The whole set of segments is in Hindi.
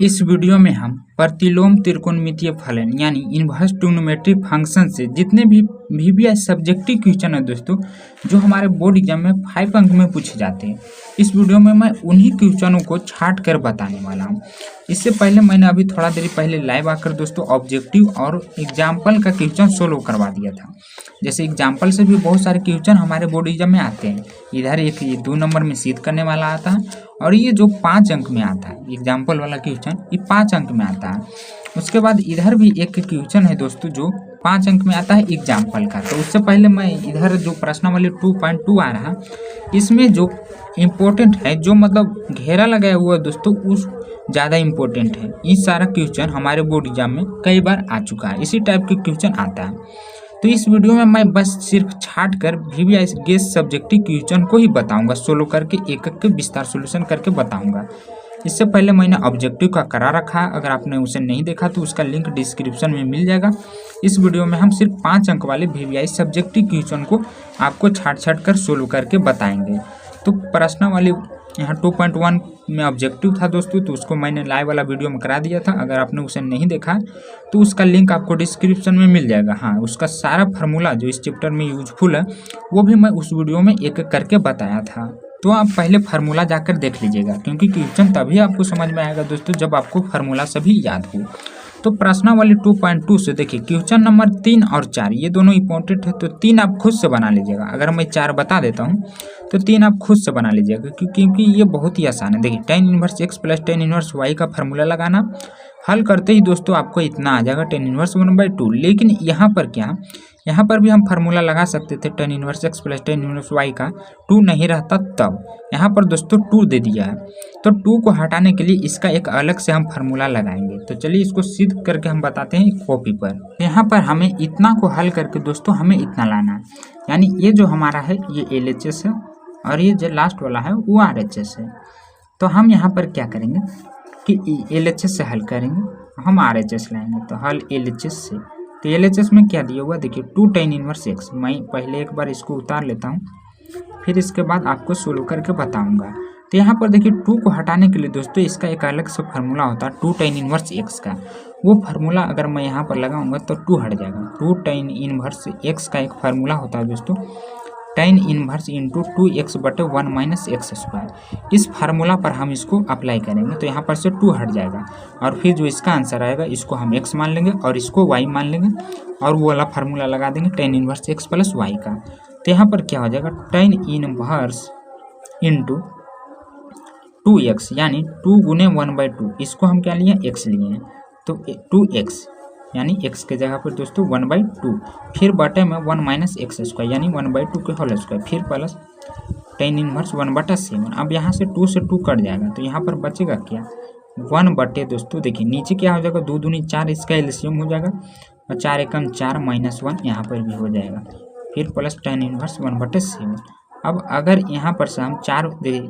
इस वीडियो में हम प्रतिलोम त्रिकोणमितीय फलन यानी इनवर्स ट्रिग्नोमेट्रिक फंक्शन से जितने भी वीवीआई सब्जेक्टिव क्वेश्चन है दोस्तों, जो हमारे बोर्ड एग्जाम में 5 अंक में पूछे जाते हैं, इस वीडियो में मैं उन्हीं क्वेश्चनों को छांट कर बताने वाला हूं। इससे पहले मैंने अभी थोड़ा देर पहले लाइव आकर दोस्तों ऑब्जेक्टिव और एग्जाम्पल का क्वेश्चन सोल्व करवा दिया था। जैसे एग्जाम्पल से भी बहुत सारे क्वेश्चन हमारे बोर्ड एग्जाम में आते हैं। इधर एक 2 नंबर में सिद्ध करने वाला आता है और ये जो 5 अंक में आता है एग्जाम्पल वाला क्वेश्चन, ये 5 अंक में आता है। उसके बाद इधर भी एक क्वेश्चन है दोस्तों जो 5 अंक में आता है एग्जाम्पल का। तो उससे पहले मैं इधर जो प्रश्नावली 2.2 आ रहा, इसमें जो इम्पोर्टेंट है, जो मतलब घेरा लगाया हुआ है दोस्तों, उस ज़्यादा इम्पोर्टेंट है। ये सारा क्वेश्चन हमारे बोर्ड एग्जाम में कई बार आ चुका है, इसी टाइप के क्वेश्चन आता है। तो इस वीडियो में मैं बस सिर्फ छाट कर वीवीआई गेस सब्जेक्टिव क्वेश्चन को ही बताऊंगा, सोल्व करके एक एक के विस्तार सोल्यूशन करके बताऊंगा। इससे पहले मैंने ऑब्जेक्टिव का करा रखा है, अगर आपने उसे नहीं देखा तो उसका लिंक डिस्क्रिप्शन में मिल जाएगा। इस वीडियो में हम सिर्फ 5 अंक वाले वीवीआई सब्जेक्टिव क्वेश्चन को आपको छाट कर सोल्व करके बताएंगे। तो प्रश्नावली यहाँ 2.1 में ऑब्जेक्टिव था दोस्तों, तो उसको मैंने लाइव वाला वीडियो में करा दिया था। अगर आपने उसे नहीं देखा तो उसका लिंक आपको डिस्क्रिप्शन में मिल जाएगा। हाँ, उसका सारा फार्मूला जो इस चैप्टर में यूजफुल है वो भी मैं उस वीडियो में एक एक करके बताया था। तो आप पहले फार्मूला जाकर देख लीजिएगा, क्योंकि क्वेश्चन तभी आपको समझ में आएगा दोस्तों जब आपको फार्मूला सभी याद हो। तो प्रश्नावली 2.2 से देखिए क्वेश्चन नंबर 3 और 4 ये दोनों इंपॉर्टेंट है, तो 3 आप खुद से बना लीजिएगा। अगर मैं 4 बता देता हूँ तो 3 आप खुद से बना लीजिएगा, क्योंकि ये बहुत ही आसान है। देखिए tan inverse x plus tan inverse y का फार्मूला लगाना, हल करते ही दोस्तों आपको इतना आ जाएगा tan इनवर्स 1/2। लेकिन यहाँ पर क्या, यहाँ पर भी हम फार्मूला लगा सकते थे tan inverse x plus tan inverse y का, 2 नहीं रहता तब। यहाँ पर दोस्तों 2 दे दिया है, तो 2 को हटाने के लिए इसका एक अलग से हम फार्मूला लगाएंगे। तो चलिए इसको सिद्ध करके हम बताते हैं कॉपी पर। यहाँ पर हमें इतना को हल करके दोस्तों हमें इतना लाना है, यानी ये जो हमारा है ये LHS है और ये जो लास्ट वाला है वो RHS है। तो हम यहाँ पर क्या करेंगे कि LHS से हल करेंगे, हम RHS लाएंगे। तो हल LHS से, तो LHS में क्या दिया हुआ देखिए 2 tan इनवर्स x। मैं पहले एक बार इसको उतार लेता हूँ, फिर इसके बाद आपको सोल्व करके बताऊंगा। तो यहाँ पर देखिए 2 को हटाने के लिए दोस्तों इसका एक अलग से फार्मूला होता है 2 tan इनवर्स x का। वो फार्मूला अगर मैं यहाँ पर लगाऊंगा तो 2 हट जाएगा। 2 tan इनवर्स x का एक फार्मूला होता है दोस्तों tan inverse into 2x/1 minus x square. इस फार्मूला पर हम इसको अप्लाई करेंगे, तो यहाँ पर से 2 हट जाएगा और फिर जो इसका आंसर आएगा इसको हम x मान लेंगे और इसको y मान लेंगे और वो वाला फार्मूला लगा देंगे tan inverse x plus y का। तो यहाँ पर क्या हो जाएगा tan इनवर्स इंटू 2x यानी 2 गुने 1/2, इसको हम क्या लिए x लिए हैं, तो 2x यानी x के जगह पर दोस्तों 1/2, फिर बटे में 1 माइनस एक्स स्क्वायर यानी 1/2 के होल स्क्वायर, फिर प्लस tan इनवर्स 1/7। अब यहाँ से 2 से 2 कट जाएगा, तो यहाँ पर बचेगा क्या 1 बटे दोस्तों देखिए नीचे क्या हो जाएगा 2 दूनी 4, इसका एलसीएम हो जाएगा और 4 एकम 4 माइनस 1 यहाँ पर भी हो जाएगा, फिर प्लस tan इनवर्स 1/7। अब अगर यहाँ पर से हम 4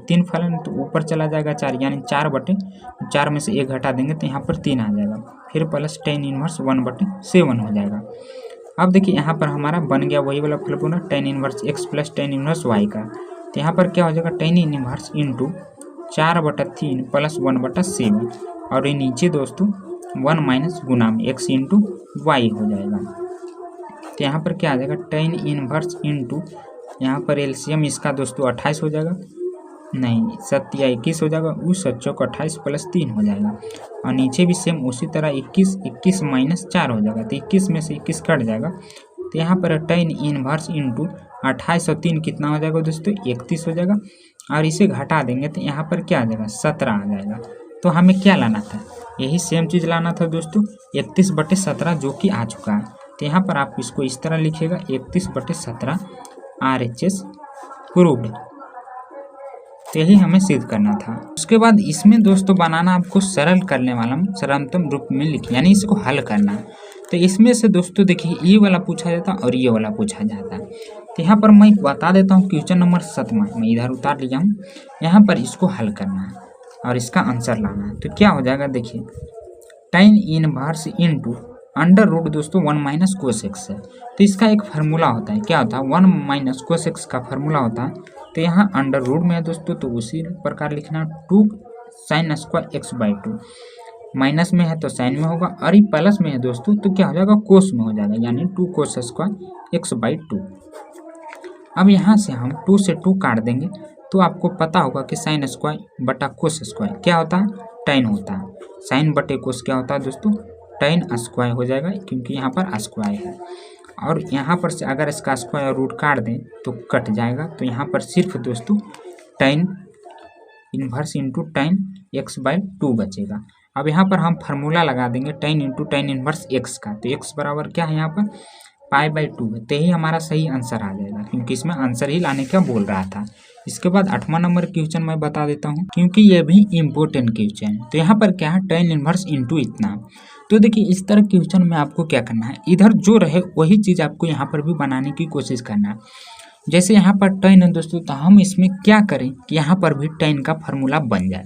3 फलन तो ऊपर चला जाएगा 4, यानी 4 में से 1 घटा देंगे तो यहाँ पर 3 आ जाएगा, फिर प्लस tan इनवर्स 1/7 हो जाएगा। अब देखिए यहाँ पर हमारा बन गया वही वाला formula tan inverse x plus tan inverse y का। तो यहाँ पर क्या हो जाएगा tan इनवर्स इंटू 4/3 प्लस 1/7 और ये नीचे दोस्तों 1 माइनस गुना में x इंटू y हो जाएगा। तो यहाँ पर क्या आ जाएगा tan इनवर्स इंटू, यहाँ पर एलसीएम इसका दोस्तों 28 हो जाएगा, नहीं 7 या 21 हो जाएगा, उस 7 को 28 प्लस 3 हो जाएगा और नीचे भी सेम उसी तरह 21 माइनस 4 हो जाएगा, तो 21 में से 21 कट जाएगा। तो यहाँ पर tan इनवर्स इंटू 28 और 3 कितना हो जाएगा दोस्तों 31 हो जाएगा और इसे घटा देंगे तो यहाँ पर क्या आ जाएगा 17 आ जाएगा। तो हमें क्या लाना था, यही सेम चीज़ लाना था दोस्तों 31/17 जो कि आ चुका है। तो यहाँ पर आप इसको इस तरह लिखिएगा 31/17 RHS प्रूव्ड। तो यही हमें सिद्ध करना था। उसके बाद इसमें दोस्तों बनाना आपको सरल करने वाला सरलतम रूप में लिखिए, यानी इसको हल करना है। तो इसमें से दोस्तों देखिए ये वाला पूछा जाता और ये वाला पूछा जाता है। तो यहाँ पर मैं बता देता हूँ क्वेश्चन नंबर 7 मैं इधर उतार लिया हूँ, यहाँ पर इसको हल करना है और इसका आंसर लाना है। तो क्या हो जाएगा देखिए tan inverse into under root दोस्तों 1 माइनस कोस एक्स है। तो इसका एक फार्मूला होता है, क्या होता है 1 माइनस कोस एक्स का फार्मूला होता है। तो यहाँ अंडर रूट में है दोस्तों, तो उसी प्रकार लिखना 2 sin² x/2। माइनस में है तो साइन में होगा, और ये प्लस में है दोस्तों तो क्या हो जाएगा, कोस में हो जाएगा, यानी 2 कोस स्क्वायर x/2। अब यहाँ से हम 2 से 2 काट देंगे तो आपको पता होगा कि साइन स्क्वायर बटा कोस स्क्वायर क्या होता है, tan होता है। साइन बटे कोस क्या होता है दोस्तों, tan स्क्वायर हो जाएगा, क्योंकि यहाँ पर स्क्वायर है। और यहाँ पर से अगर इसका स्क्वायर रूट काट दें तो कट जाएगा, तो यहाँ पर सिर्फ दोस्तों tan inverse into tan x/2 बचेगा। अब यहाँ पर हम फार्मूला लगा देंगे tan into tan inverse x का, तो x बराबर क्या है यहाँ पर π/2 है, तो यही हमारा सही आंसर आ जाएगा, क्योंकि इसमें आंसर ही लाने का बोल रहा था। इसके बाद 8वां नंबर क्वेश्चन मैं बता देता हूँ, क्योंकि ये भी इम्पोर्टेंट क्वेश्चन है। तो यहाँ पर क्या है, tan इन्वर्स इंटू इतना। तो देखिए इस तरह क्वेश्चन में आपको क्या करना है, इधर जो रहे वही चीज़ आपको यहाँ पर भी बनाने की कोशिश करना है। जैसे यहाँ पर tan है दोस्तों, तो हम इसमें क्या करें कि यहाँ पर भी tan का फार्मूला बन जाए।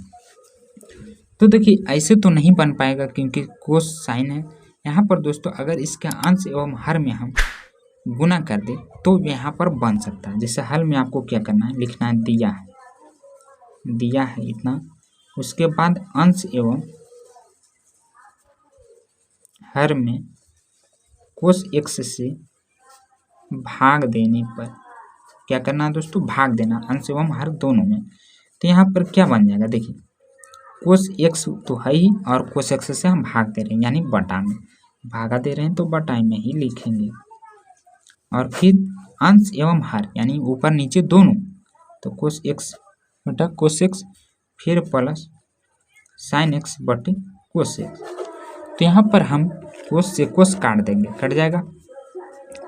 तो देखिए ऐसे तो नहीं बन पाएगा, क्योंकि कोस साइन है। यहाँ पर दोस्तों अगर इसके अंश एवं हर में हम गुना कर दे तो यहाँ पर बन सकता है। जैसे हल में आपको क्या करना है, लिखना है दिया है इतना, उसके बाद अंश एवं हर में कोस x से भाग देने पर क्या करना है दोस्तों, भाग देना अंश एवं हर दोनों में। तो यहाँ पर क्या बन जाएगा, देखिए कोस x तो है ही, और कोस x से हम भाग दे रहे हैं, यानी बटा में भागा दे रहे हैं तो बटा में ही लिखेंगे। और फिर अंश एवं हर यानी ऊपर नीचे दोनों, तो कोस x बटा कोस x, फिर प्लस साइन x बटे कोस x। तो यहाँ पर हम कोस से कोस काट देंगे, कट जाएगा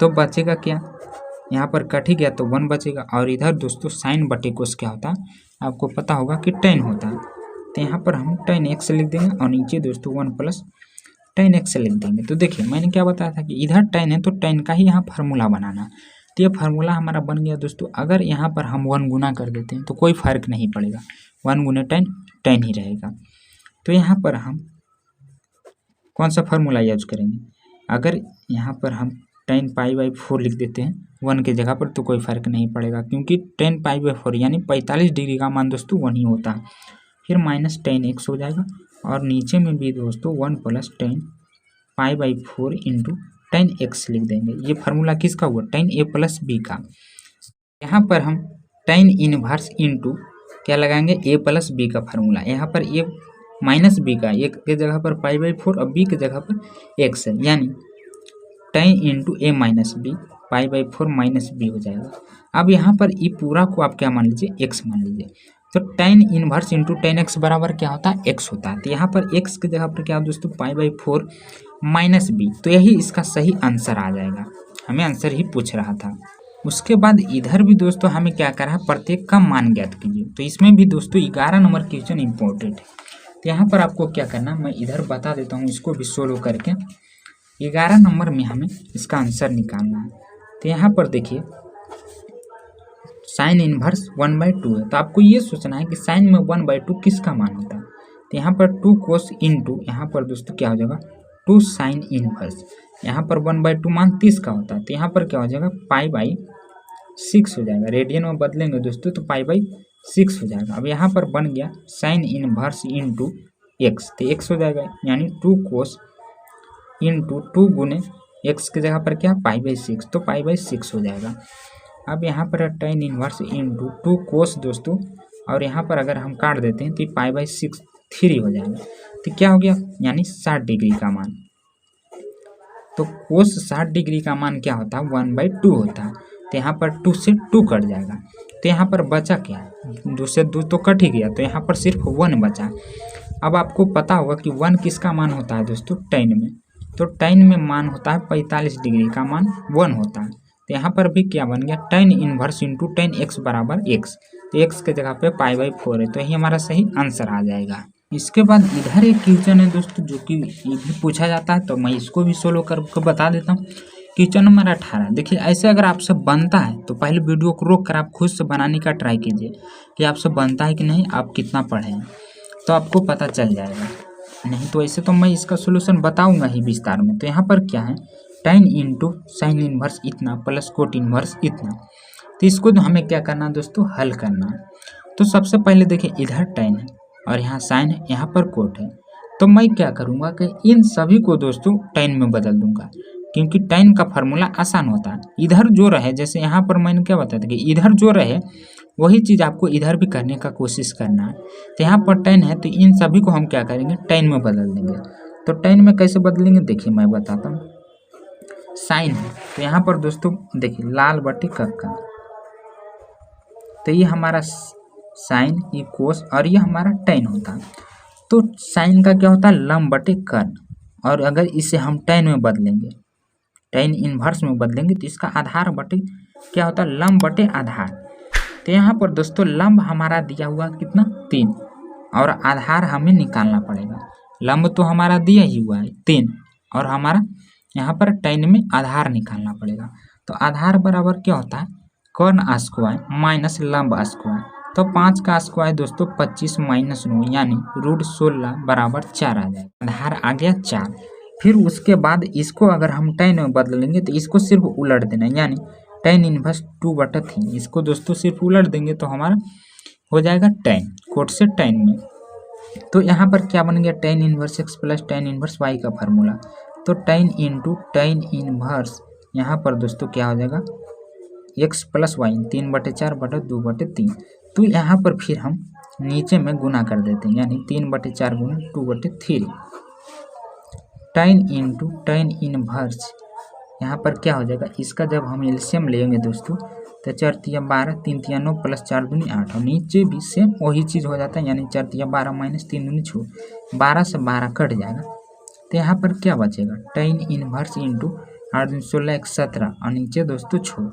तो बचेगा क्या, यहाँ पर कट ही गया तो 1 बचेगा। और इधर दोस्तों साइन बटे कोस क्या होता है, आपको पता होगा कि tan होता है। तो यहाँ पर हम tan x लिख देंगे, और नीचे दोस्तों 1 प्लस tan x लिख देंगे। तो देखिए मैंने क्या बताया था कि इधर tan है तो tan का ही यहाँ फार्मूला बनाना। तो ये फार्मूला हमारा बन गया दोस्तों। अगर यहाँ पर हम 1 गुना कर देते हैं तो कोई फर्क नहीं पड़ेगा, 1 गुने tan ही रहेगा। तो यहाँ पर हम कौन सा फार्मूला यूज करेंगे, अगर यहाँ पर हम tan π/4 लिख देते हैं 1 की जगह पर तो कोई फर्क नहीं पड़ेगा, क्योंकि tan π/4 यानी 45 डिग्री का मान दोस्तों 1 ही होता है। फिर माइनस tan x हो जाएगा, और नीचे में भी दोस्तों 1 plus tan π/4 into tan x लिख देंगे। ये फार्मूला किसका हुआ, tan a प्लस b का। यहाँ पर हम tan इनवर्स इंटू क्या लगाएंगे, a प्लस b का फार्मूला। यहाँ पर a माइनस b का, एक के जगह पर π/4 और b के जगह पर x है, यानी tan into a minus b, π/4 minus b हो जाएगा। अब यहाँ पर ये पूरा को आप क्या मान लीजिए, x मान लीजिए। तो tan inverse into tan x बराबर क्या होता है, x होता है। तो यहाँ पर x की जगह पर क्या दोस्तों, π/4 माइनस b, तो यही इसका सही आंसर आ जाएगा। हमें आंसर ही पूछ रहा था। उसके बाद इधर भी दोस्तों हमें क्या करा है, प्रत्येक का मान ज्ञात कीजिए। तो इसमें भी दोस्तों 11 नंबर क्वेश्चन इंपॉर्टेंट है। तो यहाँ पर आपको क्या करना, मैं इधर बता देता हूँ, इसको भी सोल्व करके 11 नंबर में हमें इसका आंसर निकालना है। तो यहाँ पर देखिए साइन इनवर्स 1/2 है, तो आपको ये सोचना है कि साइन में 1/2 किसका मान होता है। तो यहाँ पर 2 कोस इंटू यहाँ पर दोस्तों क्या हो जाएगा, 2 साइन इनवर्स। यहाँ पर 1/2 मान 30 का होता है, तो यहाँ पर क्या हो जाएगा, π/6 हो जाएगा। रेडियन में बदलेंगे दोस्तों तो π/6 हो जाएगा। अब यहाँ पर बन गया साइन इनवर्स इंटू x, तो x हो जाएगा, यानी 2 कोस इंटू 2 गुने x की जगह पर क्या, π/6, तो π/6 हो जाएगा। अब यहाँ पर tan इनवर्स इंटू 2 कोस दोस्तों, और यहाँ पर अगर हम काट देते हैं तो π/6 3 हो जाएगा। तो क्या हो गया, यानी 60 डिग्री का मान। तो कोस 60 डिग्री का मान क्या होता है, 1/2 होता है। तो यहाँ पर 2 से 2 कट जाएगा, तो यहाँ पर बचा क्या, 2 से 2 तो कट ही गया, तो यहाँ पर सिर्फ 1 बचा। अब आपको पता होगा कि 1 किसका मान होता है दोस्तों, tan में। तो tan में मान होता है 45 डिग्री का मान 1 होता है। तो यहाँ पर भी क्या बन गया, tan inverse into tan x बराबर x, तो x के जगह पे π/4 है, तो यही हमारा सही आंसर आ जाएगा। इसके बाद इधर एक क्वेश्चन है दोस्तों जो कि ये भी पूछा जाता है, तो मैं इसको भी सोल्व करके बता देता हूँ। क्वेश्चन नंबर 18, देखिए ऐसे अगर आपसे बनता है तो पहले वीडियो को रोक कर आप खुद से बनाने का ट्राई कीजिए कि आपसे बनता है कि नहीं, आप कितना पढ़े हैं, तो आपको पता चल जाएगा। नहीं तो ऐसे तो मैं इसका सोल्यूशन बताऊंगा ही विस्तार में। तो यहाँ पर क्या है, tan इंटू साइन इनवर्स इतना प्लस कोट इनवर्स इतना। तो इसको तो हमें क्या करना है दोस्तों, हल करना है। तो सबसे पहले देखिए इधर tan है और यहाँ साइन है, यहाँ पर कोट है। तो मैं क्या करूँगा कि इन सभी को दोस्तों tan में बदल दूंगा, क्योंकि tan का फार्मूला आसान होता है। इधर जो रहे, जैसे यहाँ पर मैंने क्या बताया था कि इधर जो रहे वही चीज़ आपको इधर भी करने का कोशिश करना है। तो यहाँ पर tan है तो इन सभी को हम क्या करेंगे, tan में बदल देंगे। तो tan में कैसे बदलेंगे देखिए मैं बताता हूँ। साइन है तो यहाँ पर दोस्तों देखिए लाल बटे कक्का, तो ये हमारा साइन, ये कोस और ये हमारा tan होता है। तो साइन का क्या होता है, लंब बटे कर्ण, और अगर इसे हम tan में बदलेंगे, tan इनवर्स में बदलेंगे तो इसका आधार बटे क्या होता है, लंब बटे आधार। तो यहाँ पर दोस्तों लंब हमारा दिया हुआ कितना 3 और आधार हमें निकालना पड़ेगा। लंब तो हमारा दिया ही हुआ है 3 और हमारा यहाँ पर tan में आधार निकालना पड़ेगा। तो आधार बराबर क्या होता है, कर्ण स्क्वायर माइनस लंब स्क्वायर। तो 5 का स्क्वायर दोस्तों 25 माइनस 9 यानी √16 बराबर 4 आ जाएगा। आधार आ गया 4। फिर उसके बाद इसको अगर हम tan में बदलेंगे तो इसको सिर्फ उलट देना, यानी tan इनवर्स 2/3 इसको दोस्तों सिर्फ उलट देंगे तो हमारा हो जाएगा tan, कोट से tan में। तो यहाँ पर क्या बन गया, tan inverse x plus tan inverse y का फार्मूला। तो tan इंटू tan इनवर्स यहाँ पर दोस्तों क्या हो जाएगा, x प्लस वाई 3/4/2/3। तो यहाँ पर फिर हम नीचे में गुना कर देते हैं, यानी 3/4 गुना 2/3। tan इंटू tan इनवर्स यहाँ पर क्या हो जाएगा, इसका जब हम एलसीएम लेंगे दोस्तों तो 4 तिया 12, 3 तिया 9 प्लस 4 दूनी 8 और नीचे भी सेम वही चीज़ हो जाता है, यानी 4 तिया 12 माइनस 3 दूनी 6, 12 से 12 कट जाएगा। तो यहाँ पर क्या बचेगा, tan इनवर्स इंटू 8 दूनी 16 1 17 और नीचे दोस्तों 6,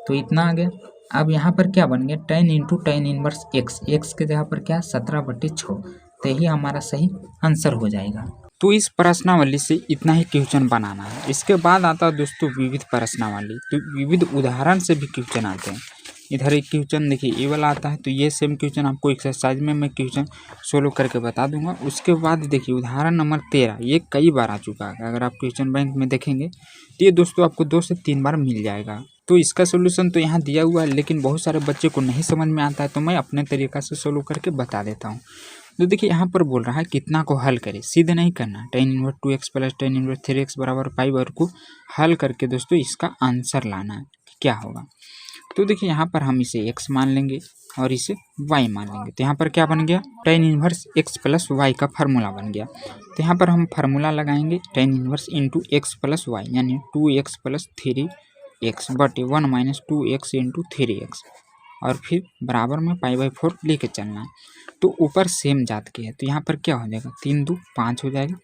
तो इतना आ गया। अब यहाँ पर क्या बन गया, tan into tan inverse x के जगह पर क्या 17/6, तो यही हमारा सही आंसर हो जाएगा। तो इस प्रश्नावली से इतना ही क्वेश्चन बनाना है। इसके बाद आता है दोस्तों विविध प्रश्नावली। तो विविध उदाहरण से भी क्वेश्चन आते हैं। इधर एक क्वेश्चन देखिए ये वाला आता है, तो ये सेम क्वेश्चन आपको एक्सरसाइज में मैं क्वेश्चन सोल्व करके बता दूंगा। उसके बाद देखिए उदाहरण नंबर 13, ये कई बार आ चुका है। अगर आप क्वेश्चन बैंक में देखेंगे तो ये दोस्तों आपको 2 से 3 बार मिल जाएगा। तो इसका सोल्यूशन तो यहाँ दिया हुआ है, लेकिन बहुत सारे बच्चे को नहीं समझ में आता है, तो मैं अपने तरीक़ा से सोल्व करके बता देता हूँ। तो देखिए यहाँ पर बोल रहा है कितना को हल करें, सीधे नहीं करना। tan inverse 2x plus tan inverse 3x बराबर पाई वर्ग को हल करके दोस्तों इसका आंसर लाना है क्या होगा। तो देखिए यहाँ पर हम इसे x मान लेंगे और इसे y मान लेंगे। तो यहाँ पर क्या बन गया, tan inverse x plus y का फार्मूला बन गया। तो यहाँ पर हम फार्मूला लगाएंगे tan inverse into x plus y, यानी 2x प्लस 3x बटे 1 माइनस 2x इंटू 3x, और फिर बराबर में π/4 लेके चलना है। तो ऊपर सेम जात के है, तो यहाँ पर क्या हो जाएगा, 3 2 5 हो जाएगा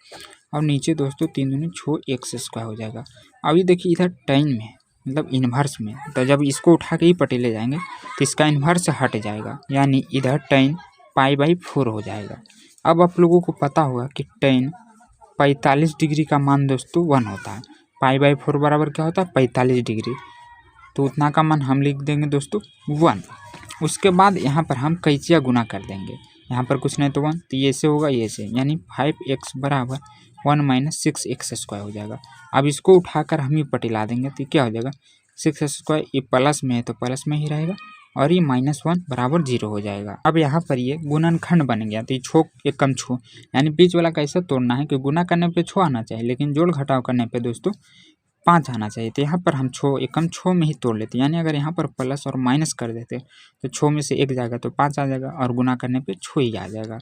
और नीचे दोस्तों 3 दूनी 6 x² हो जाएगा। अभी देखिए इधर tan में मतलब इन्वर्स में, तो जब इसको उठा के ही पटे ले जाएंगे तो इसका इन्वर्स हट जाएगा, यानी इधर tan π/4 हो जाएगा। अब आप लोगों को पता होगा कि tan 45 डिग्री का मान दोस्तों 1 होता है, π/4 बराबर क्या होता है 45 डिग्री, तो उतना का मान हम लिख देंगे दोस्तों 1। उसके बाद यहाँ पर हम कैंचिया गुना कर देंगे, यहाँ पर कुछ नहीं तो 1, तो ये से होगा ये से, यानी 5x बराबर 1 माइनस 6x² हो जाएगा। अब इसको उठाकर हम ही पटिला देंगे तो क्या हो जाएगा 6x², ये प्लस में है तो प्लस में ही रहेगा और ये -1 बराबर 0 हो जाएगा। अब यहाँ पर ये गुणनखंड बन गया, तो ये छो एक कम छो, यानी बीच वाला कैसे तोड़ना है कि गुना करने पे छो आना चाहिए, लेकिन जोड़ घटाव करने पे दोस्तों 5 आना चाहिए। तो यहाँ पर हम छो एकम छो में ही तोड़ लेते, यानी अगर यहाँ पर प्लस और माइनस कर देते तो छो में से 1 जाएगा तो 5 आ जाएगा और गुना करने पे छो ही आ जाएगा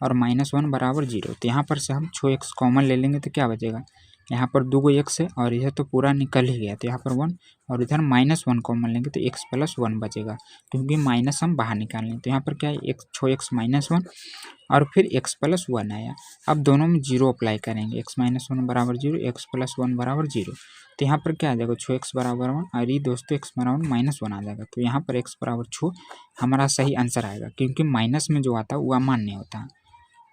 और -1 बराबर 0। तो यहाँ पर से हम 6x कॉमन ले लेंगे तो क्या बचेगा, यहाँ पर 2 x है और यह तो पूरा निकल ही गया, तो यहाँ पर 1 और इधर -1 कॉमन लेंगे तो x प्लस 1 बचेगा, क्योंकि माइनस हम बाहर निकाल लें। तो यहाँ पर क्या है 6x -1 और फिर x प्लस 1 आया। अब दोनों में 0 अप्लाई करेंगे, x -1 बराबर 0, x प्लस 1 बराबर 0। तो यहाँ पर क्या आ जाएगा 6x बराबर 1 और ये दोस्तों x बराबर -1 आ जाएगा। तो यहाँ पर x बराबर 6 हमारा सही आंसर आएगा, क्योंकि माइनस में जो आता है वो अमान्य होता है,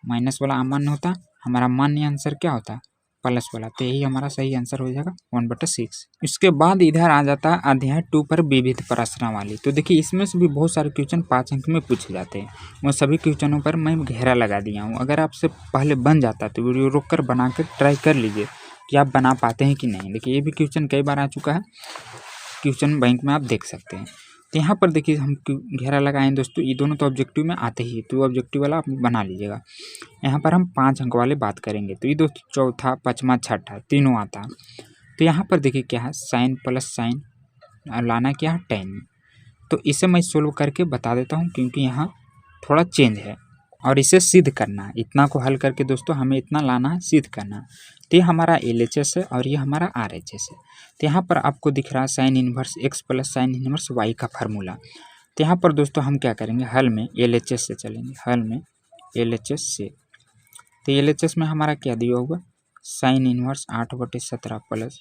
माइनस वाला अमान्य होता है, हमारा मान्य आंसर क्या होता है प्लस वाला। तो यही हमारा सही आंसर हो जाएगा 1/6। इसके बाद इधर आ जाता है अध्याय 2 पर विविध प्रश्नावली। तो देखिए इसमें से भी बहुत सारे क्वेश्चन 5 अंक में पूछे जाते हैं, वो सभी क्वेश्चनों पर मैं घेरा लगा दिया हूँ। अगर आपसे पहले बन जाता तो वीडियो रोक कर बना कर ट्राई कर लीजिए कि आप बना पाते हैं कि नहीं। देखिए ये भी क्वेश्चन कई बार आ चुका है, क्वेश्चन बैंक में आप देख सकते हैं। तो यहाँ पर देखिए हम घेरा लगाए हैं दोस्तों, ये दोनों तो ऑब्जेक्टिव में आते ही, तो ऑब्जेक्टिव वाला आप बना लीजिएगा। यहाँ पर हम 5 अंक वाले बात करेंगे, तो ये दोस्तों चौथा, पाँचवा, छठा तीनों आता। तो यहाँ पर देखिए क्या है, साइन प्लस साइन लाना क्या है, टेन। तो इसे मैं सोल्व करके बता देता हूँ, क्योंकि यहाँ थोड़ा चेंज है और इसे सिद्ध करना है। इतना को हल करके दोस्तों हमें इतना लाना है, सिद्ध करना है। तो ये हमारा LHS है और ये हमारा RHS है। तो यहाँ पर आपको दिख रहा है sign inverse x plus sign inverse y का फार्मूला। तो यहाँ पर दोस्तों हम क्या करेंगे, हल में LHS से चलेंगे, हल में LHS से। तो LHS में हमारा क्या दिया होगा, sign inverse 8/17 plus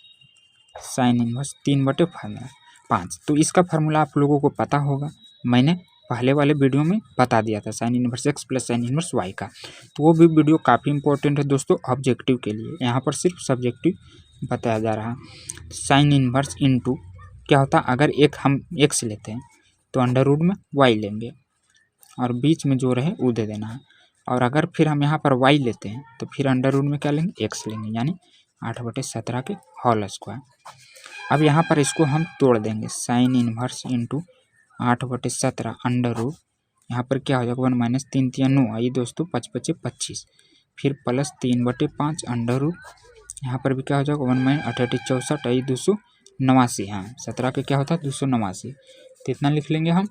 sign inverse 3/5। तो इसका फार्मूला आप लोगों को पता होगा, मैंने पहले वाले वीडियो में बता दिया था, sign inverse x plus sign inverse y का। तो वो भी वीडियो काफ़ी इंपॉर्टेंट है दोस्तों ऑब्जेक्टिव के लिए, यहाँ पर सिर्फ सब्जेक्टिव बताया जा रहा है। साइन इन्वर्स इनटू क्या होता है, अगर एक हम x लेते हैं तो अंडर रूट में y लेंगे और बीच में जो रहे वो दे देना है। और अगर फिर हम यहाँ पर y लेते हैं तो फिर अंडर रूट में क्या लेंगे, x लेंगे, यानी 8/17 के होल स्क्वायर। अब यहाँ पर इसको हम तोड़ देंगे, sine inverse into 8/17 under root, यहाँ पर क्या हो जाएगा 1 माइनस 3 3 9, आइए दोस्तों 5×5 = 25, फिर प्लस 3/5 अंडर रूट, यहाँ पर भी क्या हो जाएगा 1 माइनस 8 8 64, आई 289, हाँ 17 के क्या होता है 289, तो इतना लिख लेंगे हम।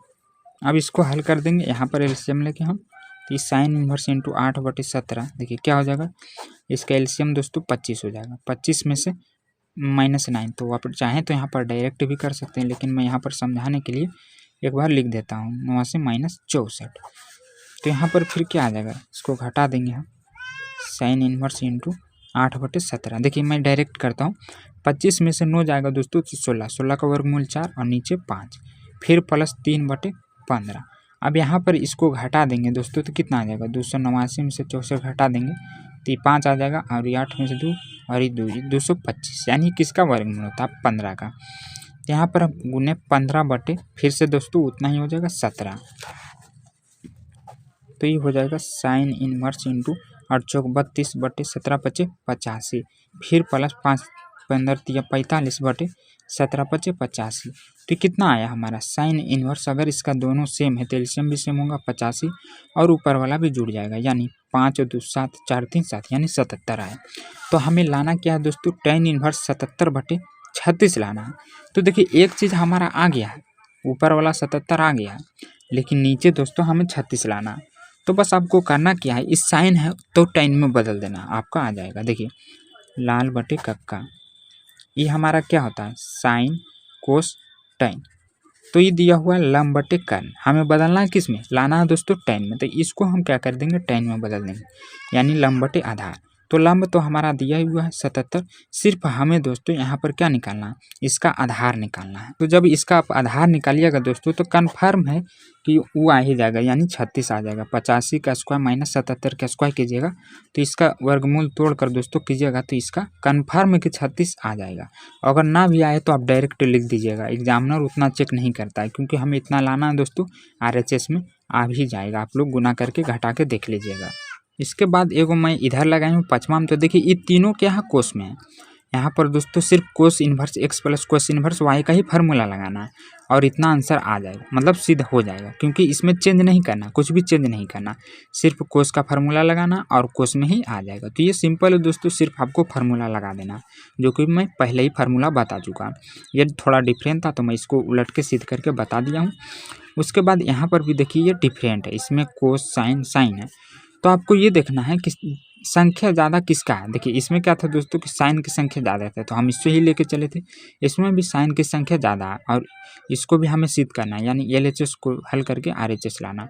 अब इसको हल कर देंगे, यहाँ पर एलसीएम लेके हम, तो इस साइन इन्वर्स इंटू 8/17 देखिए क्या हो जाएगा, इसका एलसीएम दोस्तों 25 हो जाएगा, 25 में से -9। तो आप चाहें तो यहाँ पर डायरेक्ट भी कर सकते हैं, लेकिन मैं यहाँ पर समझाने के लिए एक बार लिख देता हूँ, 9 से -64। तो यहाँ पर फिर क्या आ जाएगा, इसको घटा देंगे हम, साइन इन्वर्स इंटू 8/17। देखिए मैं डायरेक्ट करता हूँ, 25 में से 9 जाएगा दोस्तों 16, 16 का वर्गमूल 4 और नीचे 5, फिर प्लस 3/15। अब यहाँ पर इसको घटा देंगे दोस्तों, तो कितना आ जाएगा, 289 में से 64 घटा देंगे तो ये 5 आ जाएगा, और ये 8 में से 2 और ये 2, 225, यानी किसका वर्गमूल होता है, 15 का। तो यहाँ पर हम गुने 15 बटे फिर से दोस्तों उतना ही हो जाएगा 17। तो ये हो जाएगा साइन इन्वर्स इंटू 8 चौक 32 बटे 17 पचे 85, फिर प्लस 5 15 तिया 45 बटे 17 पचे 85। तो कितना आया हमारा साइन इन्वर्स, अगर इसका दोनों सेम है तो एलसीएम भी सेम होगा 85 और ऊपर वाला भी जुड़ जाएगा, यानी 5 और 2 7 4 3 7, यानी 77 आया। तो हमें लाना क्या है दोस्तों, tan इन्वर्स 77/36 लाना है। तो देखिए एक चीज़ हमारा आ गया है, ऊपर वाला 77 आ गया है, लेकिन नीचे दोस्तों हमें 36 लाना है। तो बस आपको करना क्या है, इस साइन है तो tan में बदल देना, आपका आ जाएगा। देखिए लाल बटे कक्का, ये हमारा क्या होता है, साइन कोस tan। तो ये दिया हुआ है लंब बटे कर्ण, हमें बदलना है किस में, लाना है दोस्तों tan में। तो इसको हम क्या कर देंगे, tan में बदल देंगे, यानी लंब बटे आधार। तो लंब तो हमारा दिया हुआ है 77, सिर्फ हमें दोस्तों यहाँ पर क्या निकालना है, इसका आधार निकालना है। तो जब इसका आप आधार निकालिएगा दोस्तों तो कन्फर्म है कि वो आ ही जाएगा, यानी 36 आ जाएगा। 85 का स्क्वायर माइनस 77 का स्क्वायर कीजिएगा तो इसका वर्गमूल तोड़कर दोस्तों कीजिएगा तो इसका कन्फर्म है कि 36 आ जाएगा। अगर ना भी आए तो आप डायरेक्ट लिख दीजिएगा, एग्जामिनर उतना चेक नहीं करता है, क्योंकि हमें इतना लाना है दोस्तों, RHS में आ भी जाएगा, आप लोग गुना करके घटा के देख लीजिएगा। इसके बाद एगो मैं इधर लगाई हूँ 5वां में, तो देखिए ये तीनों क्या है, कोस में है। यहाँ पर दोस्तों सिर्फ cos inverse x plus cos inverse y का ही फार्मूला लगाना है और इतना आंसर आ जाएगा, मतलब सिद्ध हो जाएगा, क्योंकि इसमें चेंज नहीं करना, कुछ भी चेंज नहीं करना, सिर्फ कोस का फार्मूला लगाना और कोस में ही आ जाएगा। तो ये सिंपल है दोस्तों, सिर्फ आपको फार्मूला लगा देना, जो कि मैं पहले ही फार्मूला बता चुका। ये थोड़ा डिफरेंट था तो मैं इसको उलट के सिद्ध करके बता दिया हूँ। उसके बाद यहाँ पर भी देखिए ये डिफरेंट है, इसमें कोस साइन साइन है, तो आपको ये देखना है कि संख्या ज़्यादा किसका है। देखिए इसमें क्या था दोस्तों कि साइन की संख्या ज़्यादा था, तो हम इससे ही लेके चले थे। इसमें भी साइन की संख्या ज़्यादा है और इसको भी हमें सिद्ध करना है, यानी LHS को हल करके RHS लाना।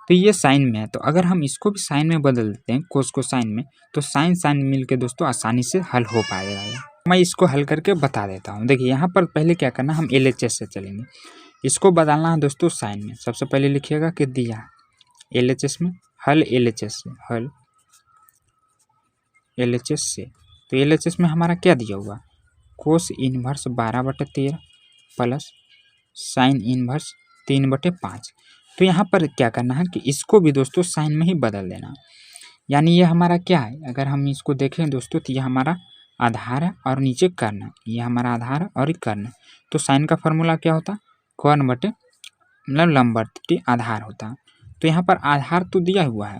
तो ये साइन में है, तो अगर हम इसको भी साइन में बदल देते हैं, कोस को साइन में, तो साइन साइन मिल के दोस्तों आसानी से हल हो पाएगा। मैं इसको हल करके बता देता हूँ। देखिए यहाँ पर पहले क्या करना, हम LHS से चलेंगे, इसको बदलना है दोस्तों साइन में। सबसे पहले लिखिएगा कि दिया LHS में, हल LHS से, हल LHS से। तो LHS में हमारा क्या दिया हुआ, कोस इन्वर्स 12/13 प्लस साइन इन्वर्स 3/5। तो यहाँ पर क्या करना है कि इसको भी दोस्तों साइन में ही बदल देना, यानी ये हमारा क्या है, अगर हम इसको देखें दोस्तों तो ये हमारा आधार है और नीचे कर्ण है, ये हमारा आधार है और ये कर्ण है। तो साइन का फॉर्मूला क्या होता है, कर्ण बटे मतलब लंबवती आधार होता है। तो यहाँ पर आधार तो दिया हुआ है,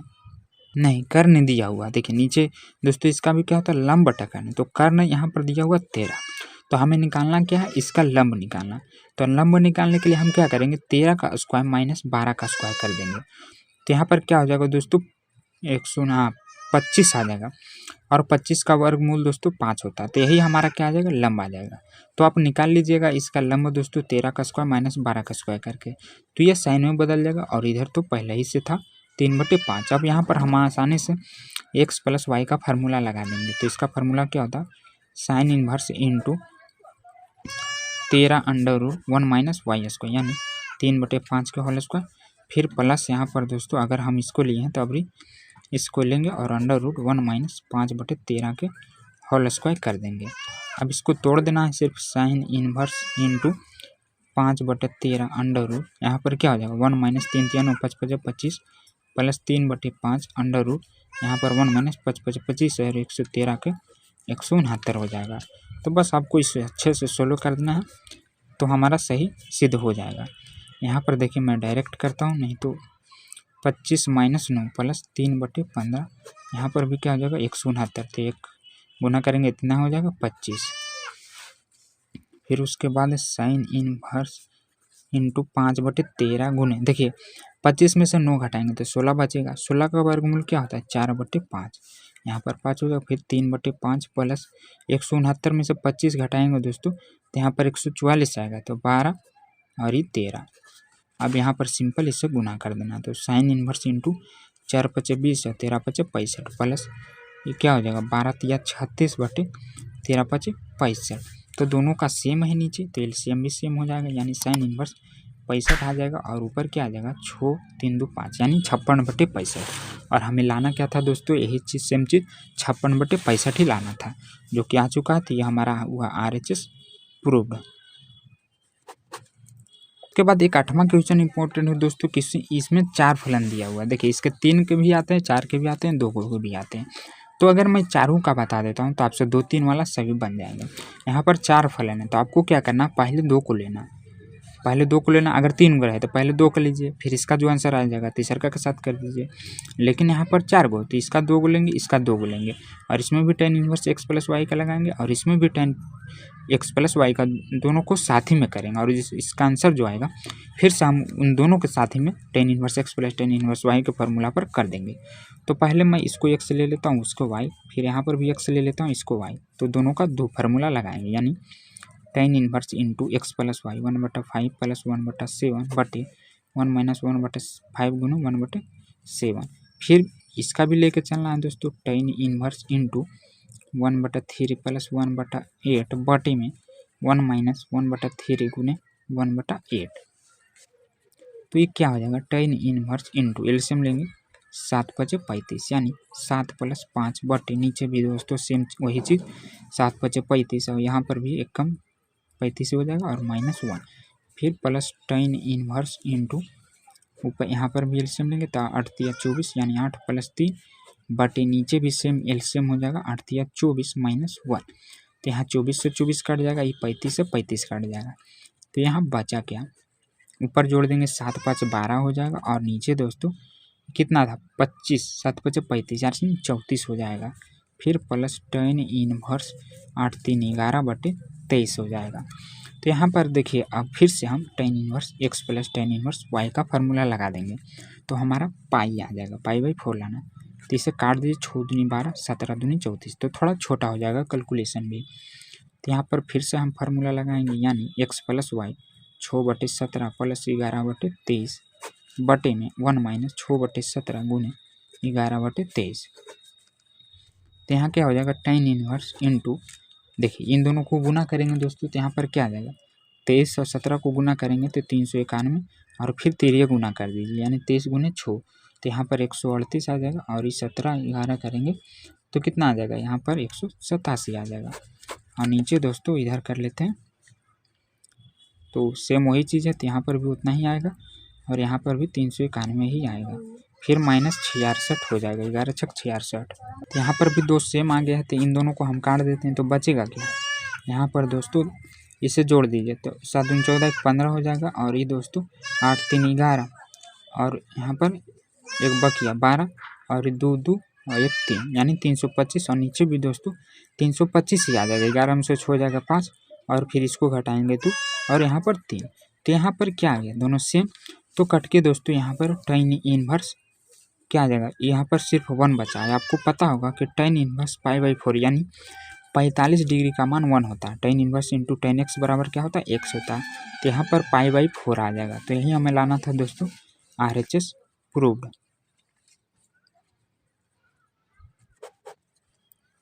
नहीं कर्ण दिया हुआ है। देखिए नीचे दोस्तों इसका भी क्या होता है, लंब बटा कर्ण। तो कर्ण यहाँ पर दिया हुआ 13, तो हमें निकालना क्या है, इसका लंब निकालना। तो लंब निकालने के लिए हम क्या करेंगे, 13 का स्क्वायर माइनस 12 का स्क्वायर कर देंगे। तो यहाँ पर क्या हो जाएगा दोस्तों, 25 आ जाएगा, और 25 का वर्गमूल दोस्तों 5 होता है। तो यही हमारा क्या आ जाएगा, लंब आ जाएगा। तो आप निकाल लीजिएगा इसका लंब दोस्तों, 13 का स्क्वायर माइनस 12 का स्क्वायर करके। तो ये साइन में बदल जाएगा, और इधर तो पहले ही से था 3/5। अब यहाँ पर हम आसानी से x प्लस वाई का फार्मूला लगा देंगे। तो इसका फार्मूला क्या होता है, sine inverse into 13 under root 1 minus Y square, यानी 3/5 के होल स्क्वायर। फिर प्लस यहाँ पर दोस्तों अगर हम इसको लिए हैं तो अभी इसको लेंगे और अंडर रूट 1 माइनस 5/13 के होल स्क्वायर कर देंगे। अब इसको तोड़ देना है सिर्फ, sine inverse into 5/13 under root, यहाँ पर क्या हो जाएगा 1 माइनस 3 3 5 5 25 प्लस 3/5 अंडर रूट, यहाँ पर 1 माइनस 5 5 25 और 113 के 169 हो जाएगा। तो बस आपको इसे अच्छे से सोल्व कर देना है, तो हमारा सही सिद्ध हो जाएगा। यहाँ पर देखिए मैं डायरेक्ट करता हूँ, नहीं तो 25 माइनस 9 प्लस 3/15, यहाँ पर भी क्या हो जाएगा 169। तो एक गुना करेंगे इतना हो जाएगा 25। फिर उसके बाद साइन इनवर्स इंटू 5/13 गुने, देखिए 25 में से 9 घटाएंगे तो 16 बचेगा। 16 का वर्गमूल क्या होता है, 4/5, यहाँ पर 5 होगा। फिर 3/5 प्लस 169 में से 25 घटाएंगे दोस्तों, तो यहाँ पर 144 आएगा। तो 12 और ये 13। अब यहाँ पर सिंपल इससे गुना कर देना। तो साइन इनवर्स इंटू 4×5 = 20 और 13×5 = 65 ये क्या हो जाएगा 12×3 = 36/13×5 = 65। तो दोनों का सेम है नीचे, तो एलसीएम भी सेम हो जाएगा, यानी साइन इनवर्स 65 आ जाएगा, और ऊपर क्या आ जाएगा 6 3 2 5 यानी 56/65। और हमें लाना क्या था दोस्तों, यही चीज़ सेम चीज़ 56/65 ही लाना था, जो कि आ चुका है। तो ये हमारा हुआ RHS प्रूव्ड। उसके बाद एक 8वां क्वेश्चन इंपॉर्टेंट है दोस्तों, किसी इसमें 4 फलन दिया हुआ है। देखिए इसके 3 के भी आते हैं, 4 के भी आते हैं, 2 के भी आते हैं। तो अगर मैं चारों का बता देता हूँ तो आपसे 2 3 वाला सभी बन जाएगा। यहाँ पर 4 फलन है, तो आपको क्या करना, पहले 2 को लेना, पहले 2 को लेना। अगर 3 गो रहे तो पहले 2 कर लीजिए, फिर इसका जो आंसर आ जाएगा तीसरा के साथ कर दीजिए। लेकिन यहाँ पर 4 गो, तो इसका 2 गो लेंगे, इसका 2 गो लेंगे, और इसमें भी tan inverse x plus Y का लगाएंगे, और इसमें भी tan x प्लस वाई का, दोनों को साथ ही में करेंगे। और इसका आंसर जो आएगा फिर से हम उन दोनों के साथ ही में tan inverse x plus tan inverse Y के फॉर्मूला पर कर देंगे। तो पहले मैं इसको x ले लेता हूँ, उसको y, फिर यहाँ पर भी x ले लेता हूँ, इसको y। तो दोनों का 2 फार्मूला लगाएंगे, यानी tan inverse into x plus y 1/5 plus 1/7 बटे 1 माइनस 1/5 गुना 1/7। फिर इसका भी लेके चलना है दोस्तों, tan इनवर्स इंटू 1/3 प्लस 1/8 बटे में 1 माइनस 1/3 गुने 1/8। तो ये क्या हो जाएगा, tan इनवर्स इंटू एलसीएम लेंगे 7×5 = 35, यानी 7 + 5 बटे, नीचे भी दोस्तों सेम वही चीज़ 7×35, और यहाँ पर भी एक कम 35 हो जाएगा, और -1। फिर प्लस tan इनवर्स इंटू ऊपर यहाँ पर भी एलसीएम लेंगे तो 8×3 = 24, यानी 8 + 3 बटे, नीचे भी सेम एलसीएम हो जाएगा 8×3 = 24 -1। तो यहाँ 24 से 24 कट जाएगा, ये 35 से 35 कट जाएगा। तो यहाँ बचा क्या, ऊपर जोड़ देंगे 7 × 5 = 12 हो जाएगा, और नीचे दोस्तों कितना था 25, 7 × 5 = 35, यानी 34 हो जाएगा। फिर प्लस tan इनवर्स 8×3 = 11/23 हो जाएगा। तो यहाँ पर देखिए अब फिर से हम tan inverse x plus tan inverse y का फार्मूला लगा देंगे, तो हमारा पाई आ जाएगा, π/4 लाना। तो इसे काट दीजिए, 6 दूनी 12, 17 दूनी 34, तो थोड़ा छोटा हो जाएगा कैलकुलेशन भी। तो यहाँ पर फिर से हम फार्मूला लगाएंगे, यानी x प्लस वाई 6/17 प्लस 11/23 बटे में 1 माइनस 6/17 गुने 11/23। तो यहाँ क्या हो जाएगा, tan इनवर्स इंटू, देखिए इन दोनों को गुना करेंगे दोस्तों, तो यहाँ पर क्या आ जाएगा 23 और 17 को गुना करेंगे तो 391, और फिर 13 गुना कर दीजिए, यानी 23 गुने 6, तो यहाँ पर 138 आ जाएगा, और इस 17 11 करेंगे तो कितना आ जाएगा, यहाँ पर 187 आ जाएगा। और नीचे दोस्तों इधर कर लेते हैं, तो सेम वही चीज़ है, तो यहाँ पर भी उतना ही आएगा, और यहाँ पर भी 391 ही आएगा। फिर -66 हो जाएगा, 11 × 6 = 66। तो यहाँ पर भी 2 सेम आ गया है, तो इन दोनों को हम काट देते हैं, तो बचेगा क्या, यहाँ पर दोस्तों इसे जोड़ दीजिए तो 7 दूनी 14 15 हो जाएगा। और ये दोस्तों 8 3 11 और यहाँ पर एक बकिया 12 और 2 2 और 1 3 यानी 325 और नीचे भी दोस्तों 325 ही आ जाएगा। 11 में से हो जाएगा 5 और फिर इसको घटाएंगे तो और यहाँ पर 3। तो यहाँ पर क्या आ गया, दोनों सेम। तो कट के दोस्तों यहाँ पर tan इनवर्स क्या आ जाएगा, यहाँ पर सिर्फ 1 बचा है। आपको पता होगा कि tan इनवर्स π/4 यानी 45 डिग्री का मान 1 होता है। tan inverse into tan x बराबर क्या होता है, x होता है। तो यहाँ पर π/4 आ जाएगा। तो यही हमें लाना था दोस्तों, RHS प्रूव्ड।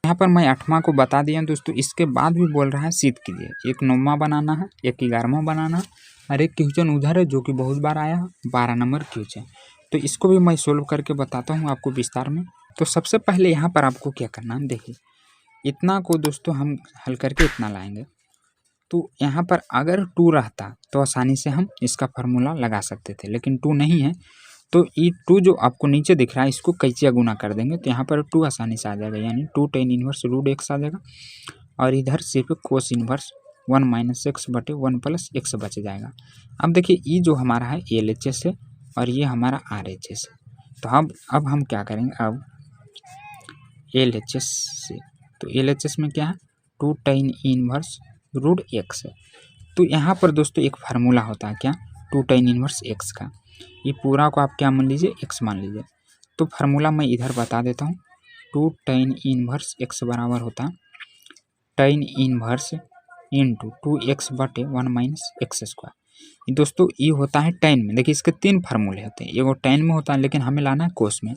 यहाँ पर मैं 8वां को बता दिया दोस्तों। इसके बाद भी बोल रहा है सिद्ध कीजिए। एक 9वां बनाना है, एक 11वां बनाना है और एक क्वेश्चन उधर है जो कि बहुत बार आया है, 12 नंबर क्वेश्चन। तो इसको भी मैं सोल्व करके बताता हूँ आपको विस्तार में। तो सबसे पहले यहाँ पर आपको क्या करना है, देखिए इतना को दोस्तों हम हल करके इतना लाएंगे। तो यहाँ पर अगर 2 रहता तो आसानी से हम इसका फार्मूला लगा सकते थे, लेकिन 2 नहीं है। तो ये 2 जो आपको नीचे दिख रहा है इसको कैचिया गुना कर देंगे तो यहाँ पर 2 आसानी से आ जाएगा, यानी 2 tan इनवर्स रूट x आ जाएगा। और इधर सिर्फ कोस इनवर्स 1 - x बटे 1 + x बच जाएगा। अब देखिए ये जो हमारा है LHS है और ये हमारा RHS है। तो अब हम क्या करेंगे, अब LHS से, तो LHS में क्या है 2 tan इनवर्स रूट x है। तो यहाँ पर दोस्तों एक फार्मूला होता है क्या, 2 tan इनवर्स x का। ये पूरा को आप क्या मान लीजिए, x मान लीजिए। तो फार्मूला मैं इधर बता देता हूँ। 2 tan इनवर्स x बराबर होता है tan इनवर्स इंटू 2x बटे 1 - x²। ये दोस्तों ये होता है tan में। देखिए इसके 3 फार्मूले होते हैं, एगो tan में होता है लेकिन हमें लाना है कोस में।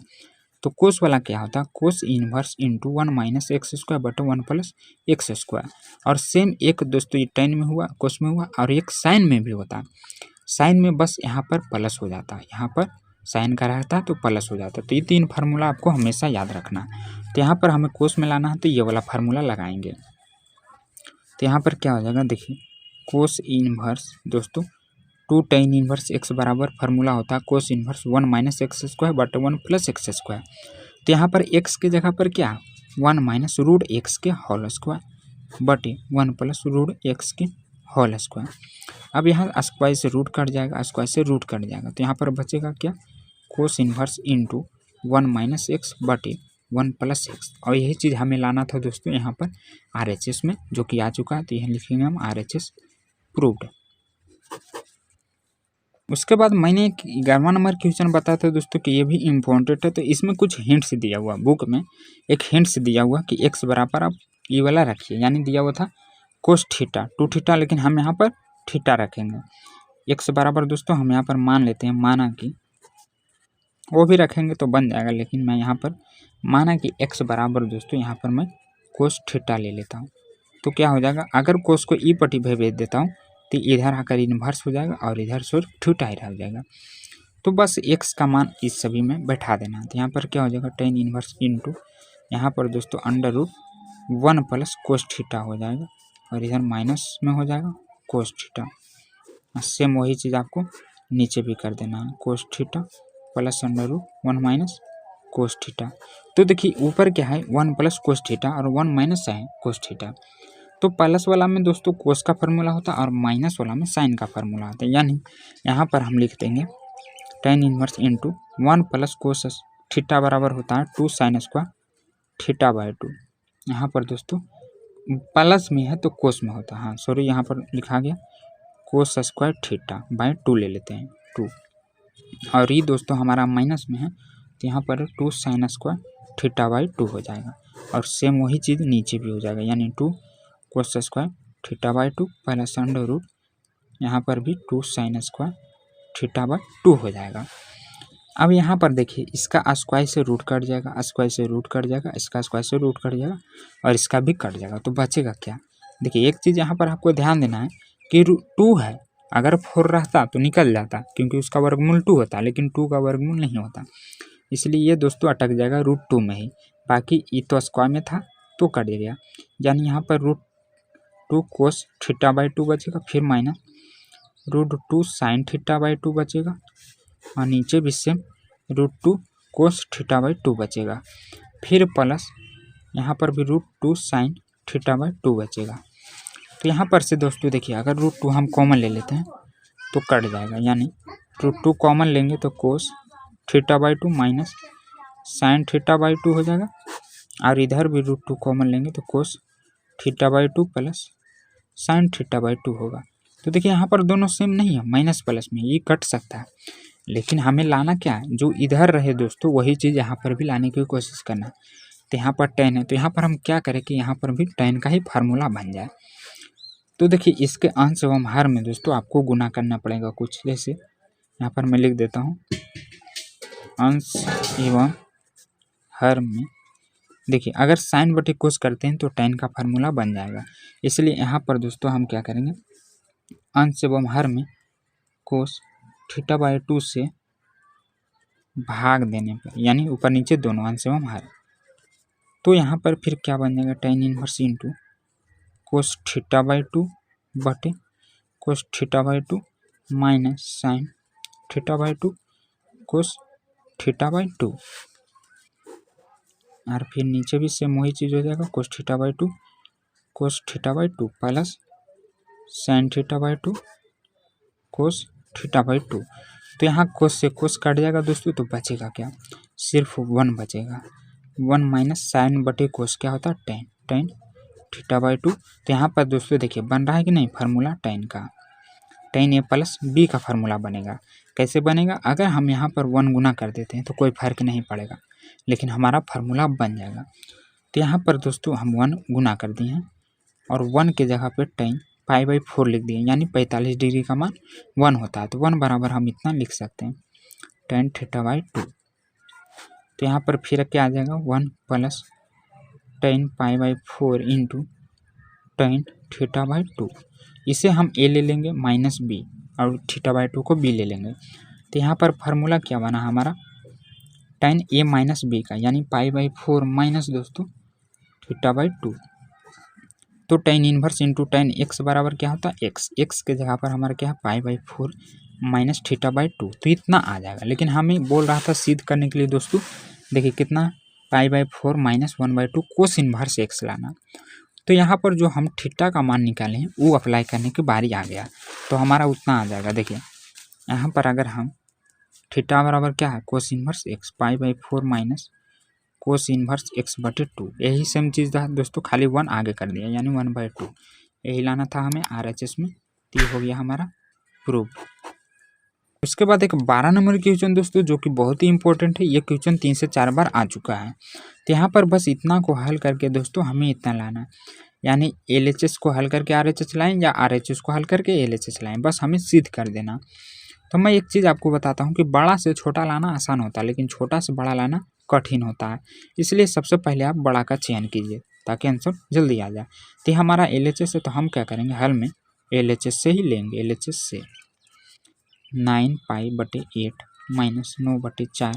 तो कोस वाला क्या होता है, कोस इनवर्स इंटू 1 - x² बटे 1 + x²। और सेम एक दोस्तों ये tan में हुआ, कोस में हुआ, और एक साइन में भी होता है। साइन में बस यहाँ पर प्लस हो जाता है, यहाँ पर साइन का रहता है तो प्लस हो जाता है। तो ये 3 फार्मूला आपको हमेशा याद रखना है। तो यहाँ पर हमें कोस में लाना है तो ये वाला फार्मूला लगाएंगे। तो यहाँ पर क्या हो जाएगा, देखिए कोस इनवर्स दोस्तों 2 tan इनवर्स x बराबर फार्मूला होता है कोस इनवर्स 1 - x² बटे 1 + x²। तो यहाँ पर x की जगह पर क्या 1 - रूट x के होल स्क्वायर बटे 1 + रूट x के होल स्क्वायर। अब यहाँ स्क्वायर से रूट कट जाएगा, स्क्वायर से रूट कट जाएगा। तो यहाँ पर बचेगा क्या, कोस इनवर्स इंटू 1 - x बटे 1 + x। और यही चीज़ हमें लाना था दोस्तों यहाँ पर RHS में, जो कि आ चुका है। तो यह लिखेंगे हम RHS प्रूव्ड। उसके बाद मैंने एक 11वां नंबर क्वेश्चन बताया था दोस्तों कि ये भी इम्पोर्टेंट है। तो इसमें कुछ हिंट्स दिया हुआ, बुक में एक हिंट्स दिया हुआ कि x बराबर आप ये वाला रखिए, यानी दिया हुआ था कोस थीटा 2 थीटा, लेकिन हम यहाँ पर थीटा रखेंगे। x बराबर दोस्तों हम यहाँ पर मान लेते हैं, माना कि वो भी रखेंगे तो बन जाएगा, लेकिन मैं यहाँ पर माना कि x बराबर दोस्तों यहाँ पर मैं कोस थीटा ले लेता हूँ। तो क्या हो जाएगा, अगर कोस को ई पट्टी पे भेज देता हूँ तो इधर आकर इन्वर्स हो जाएगा और इधर सिर्फ थीटा ही रह जाएगा। तो बस x का मान इस सभी में बैठा देना। तो यहाँ पर क्या हो जाएगा, tan इन्वर्स इंटू यहाँ पर दोस्तों √1 + कोस थीटा हो जाएगा और इधर माइनस में हो जाएगा कोस थीटा। सेम वही चीज़ आपको नीचे भी कर देना है, cos theta plus √1 - cos theta. तो देखिए ऊपर क्या है 1 + कोस थीटा और 1 माइनस है कोस थीटा। तो प्लस वाला में दोस्तों कोस का फार्मूला होता है और माइनस वाला में साइन का फार्मूला होता है। यानी यहाँ पर हम लिख देंगे tan inverse into 1 + cos theta बराबर होता है 2 sin² θ/2। यहाँ पर दोस्तों प्लस में है तो कोस में होता है, हाँ सॉरी यहाँ पर लिखा गया cos² θ/2 ले लेते हैं 2। और ये दोस्तों हमारा माइनस में है तो यहाँ पर 2 sin² θ/2 हो जाएगा। और सेम वही चीज़ नीचे भी हो जाएगा, यानी 2 cos² θ/2 प्लस √ यहाँ पर भी 2 sin² θ/2 हो जाएगा। अब यहाँ पर देखिए इसका स्क्वायर से रूट कट जाएगा, स्क्वायर से रूट कट जाएगा, इसका स्क्वायर से रूट कट जाएगा और इसका भी कट जाएगा। तो बचेगा क्या, देखिए एक चीज़ यहाँ पर आपको ध्यान देना है कि 2 है, अगर 4 रहता तो निकल जाता क्योंकि उसका वर्गमूल 2 होता, लेकिन 2 का वर्गमूल नहीं होता, इसलिए ये दोस्तों अटक जाएगा √2 में ही। बाकी ये तो स्क्वायर में था तो कट गया, यानी यहाँ पर √2 cos θ/2 बचेगा, फिर माइनस √2 sin θ/2 बचेगा और नीचे भी सेम √2 cos θ/2 बचेगा, फिर प्लस यहाँ पर भी √2 sin θ/2 बचेगा। तो यहाँ पर से दोस्तों देखिए, अगर √2 हम कॉमन ले लेते हैं तो कट जाएगा, यानी √2 कॉमन लेंगे तो कोस θ/2 माइनस साइन θ/2 हो जाएगा, और इधर भी √2 कॉमन लेंगे तो कोस θ/2 प्लस साइन θ/2 होगा। तो देखिए यहाँ पर दोनों सेम नहीं है, माइनस प्लस में ये कट सकता है, लेकिन हमें लाना क्या है, जो इधर रहे दोस्तों वही चीज़ यहाँ पर भी लाने की कोशिश करना। तो यहाँ पर tan है, तो यहाँ पर हम क्या करें कि यहाँ पर भी tan का ही फार्मूला बन जाए। तो देखिए इसके अंश एवं हर में दोस्तों आपको गुना करना पड़ेगा कुछ, जैसे यहाँ पर मैं लिख देता हूँ अंश एवं हर में। देखिए अगर साइन बटे कोस करते हैं तो tan का फार्मूला बन जाएगा, इसलिए यहाँ पर दोस्तों हम क्या करेंगे, अंश एवं हर में कोस θ/2 से भाग देने पर, यानी ऊपर नीचे दोनों अंश एवं हर, तो यहाँ पर फिर क्या बन जाएगा, tan इनवर्स इंटू कोस θ/2 बटे कोस θ/2 माइनस साइन θ/2 कोस θ/2, और फिर नीचे भी सेम वही चीज़ हो जाएगा, कोस θ/2 कोस θ/2 प्लस साइन θ/2 कोस θ/2। तो यहाँ कोस से कोस कट जाएगा दोस्तों, तो बचेगा क्या, सिर्फ 1 बचेगा, 1 माइनस साइन बटे कोस क्या होता है tan θ/2। तो यहाँ पर दोस्तों देखिए बन रहा है कि नहीं फार्मूला tan का, tan a प्लस b का फार्मूला बनेगा। कैसे बनेगा, अगर हम यहाँ पर 1 गुना कर देते हैं तो कोई फर्क नहीं पड़ेगा, लेकिन हमारा फार्मूला बन जाएगा। तो यहाँ पर दोस्तों हम 1 गुना कर दिए हैं और 1 के जगह पे tan π/4 लिख दिए, यानी 45 डिग्री का मान 1 होता है, तो 1 बराबर हम इतना लिख सकते हैं tan θ/2। तो यहाँ पर फिर क्या आ जाएगा, 1 प्लस tan π/4 इंटू tan θ/2। इसे हम a ले लेंगे माइनस b और θ/2 को b ले लेंगे। तो यहाँ पर फार्मूला क्या बना हमारा, tan a माइनस b का, यानी π/4 माइनस दोस्तों θ/2। तो tan inverse into tan x बराबर क्या होता है x के जगह पर हमारा क्या है π/4 माइनस θ/2, तो इतना आ जाएगा। लेकिन हमें बोल रहा था सिद्ध करने के लिए दोस्तों, देखिए कितना π/4 माइनस 1/2 कोस इनवर्स x लाना। तो यहाँ पर जो हम थीटा का मान निकाले हैं वो अप्लाई करने की बारी आ गया, तो हमारा उतना आ जाएगा। देखिए यहाँ पर अगर हम थीटा बराबर क्या है cos inverse x, π/4 minus cos inverse x/2, यही सेम चीज़ था दोस्तों, खाली 1 आगे कर दिया, यानी 1/2 यही लाना था हमें RHS में। तो ये हो गया हमारा प्रूफ। उसके बाद एक 12 नंबर की क्वेश्चन दोस्तों, जो कि बहुत ही इंपॉर्टेंट है, ये क्वेश्चन 3 से 4 बार आ चुका है। तो यहाँ पर बस इतना को हल करके दोस्तों हमें इतना लाना है, यानी LHS को हल करके RHS लाएं या RHS को हल करके LHS लाएं, बस हमें सिद्ध कर देना। तो मैं एक चीज़ आपको बताता हूँ कि बड़ा से छोटा लाना आसान होता है, लेकिन छोटा से बड़ा लाना कठिन होता है, इसलिए सबसे पहले आप बड़ा का चयन कीजिए ताकि आंसर जल्दी आ जाए। तो हमारा LHS है, तो हम क्या करेंगे, हल में LHS से ही लेंगे। LHS से 9π/8 माइनस 9/4